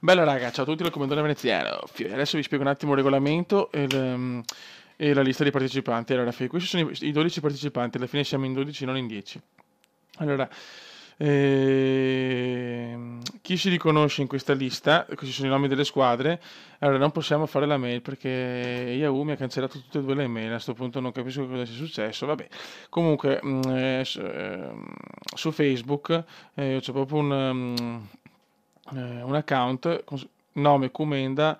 Bella raga, ciao a tutti dal Comandante Veneziano. Adesso vi spiego un attimo il regolamento e la lista dei partecipanti. Allora, questi sono i 12 partecipanti, alla fine siamo in 12, non in 10. Allora, chi si riconosce in questa lista, questi sono i nomi delle squadre, allora non possiamo fare la mail perché Yahoo mi ha cancellato tutte e due le mail, a questo punto non capisco cosa sia successo, vabbè. Comunque, su Facebook io c'ho proprio un account, nome Comenda,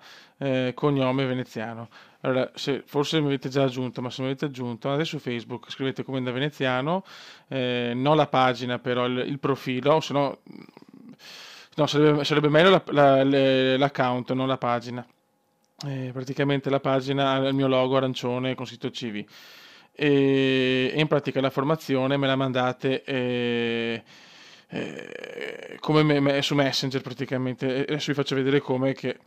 cognome Veneziano. Allora, forse mi avete già aggiunto, ma se mi avete aggiunto, andate su Facebook, scrivete Comenda Veneziano, non la pagina, però il profilo, o se no, no, sarebbe meglio l'account, non la pagina. Praticamente la pagina ha il mio logo arancione con sito CV. E in pratica la formazione me la mandate come su Messenger praticamente. E adesso vi faccio vedere come che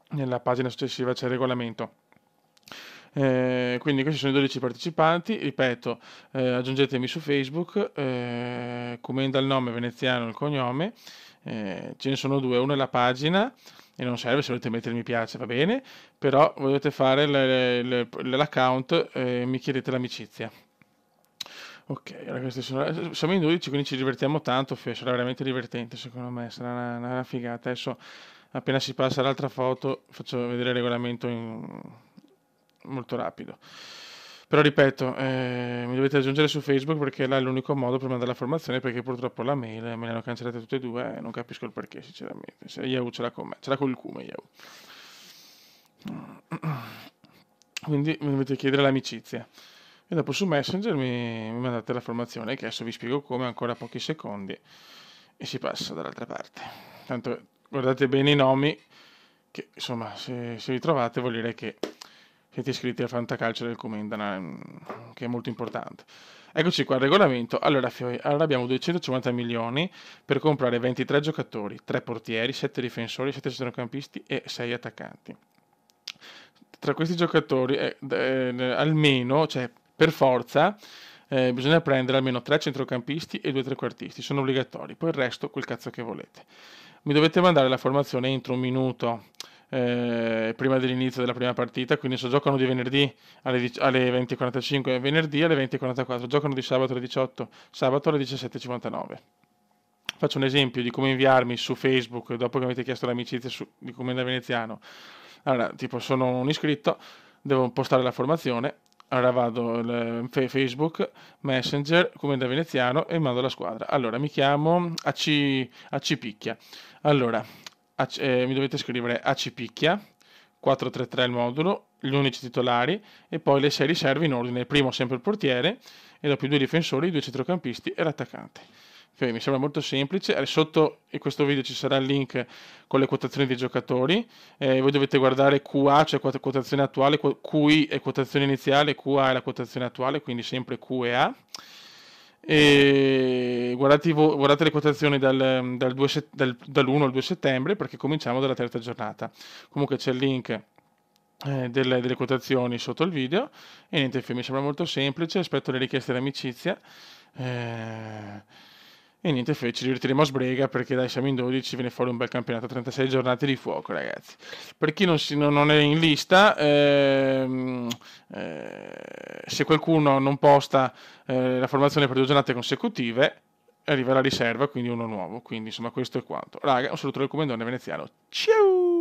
nella pagina successiva c'è il regolamento. Quindi questi sono i 12 partecipanti, ripeto, aggiungetemi su Facebook, commenda il nome Veneziano il cognome, ce ne sono due, uno è la pagina e non serve se volete mettere mi piace, va bene, però volete fare l'account e mi chiedete l'amicizia. Ok, allora siamo in 12, quindi ci divertiamo tanto, sarà veramente divertente secondo me, sarà una figata. Adesso appena si passa all'altra foto faccio vedere il regolamento molto rapido. Però ripeto, mi dovete aggiungere su Facebook perché là è l'unico modo per mandare la formazione, perché purtroppo la mail me le hanno cancellate tutte e due e non capisco il perché sinceramente. Se Yahoo ce l'ha con me, ce l'ha con il cume Yahoo. Quindi mi dovete chiedere l'amicizia. E dopo su Messenger mi mandate la formazione, che adesso vi spiego come, ancora pochi secondi, e si passa dall'altra parte. Tanto guardate bene i nomi, che insomma se vi trovate vuol dire che siete iscritti al Fantacalcio del Comenda, che è molto importante. Eccoci qua, il regolamento. Allora abbiamo 250 milioni per comprare 23 giocatori, 3 portieri, 7 difensori, 7 centrocampisti e 6 attaccanti. Tra questi giocatori, almeno, cioè per forza, bisogna prendere almeno 3 centrocampisti e 2 trequartisti, sono obbligatori, poi il resto quel cazzo che volete. Mi dovete mandare la formazione entro un minuto prima dell'inizio della prima partita, quindi se giocano di venerdì alle 20.45, venerdì alle 20.44, giocano di sabato alle 18, sabato alle 17.59. Faccio un esempio di come inviarmi su Facebook dopo che mi avete chiesto l'amicizia di Comenda Veneziano. Allora, tipo sono un iscritto, devo postare la formazione, allora vado Facebook, Messenger, Comenda Veneziano e mando la squadra. Allora, mi chiamo AC Picchia. Allora, mi dovete scrivere AC Picchia, 433 il modulo, gli unici titolari e poi le 6 riserve in ordine. Il primo sempre il portiere e dopo i 2 difensori, i 2 centrocampisti e l'attaccante. Mi sembra molto semplice. Sotto in questo video ci sarà il link con le quotazioni dei giocatori. Voi dovete guardare QA, cioè quotazione attuale, QI è quotazione iniziale, QA è la quotazione attuale, quindi sempre Q e A. E guardate le quotazioni dall'1 al 2 settembre perché cominciamo dalla terza giornata. Comunque c'è il link delle quotazioni sotto il video e niente, mi sembra molto semplice. Aspetto le richieste di amicizia. E niente, ci divertiremo a sbrega perché dai, siamo in 12, viene fuori un bel campionato, 36 giornate di fuoco, ragazzi. Per chi non è in lista, se qualcuno non posta la formazione per 2 giornate consecutive, arriva la riserva, quindi uno nuovo. Quindi insomma questo è quanto. Raga, un saluto dal Comandone Veneziano. Ciao!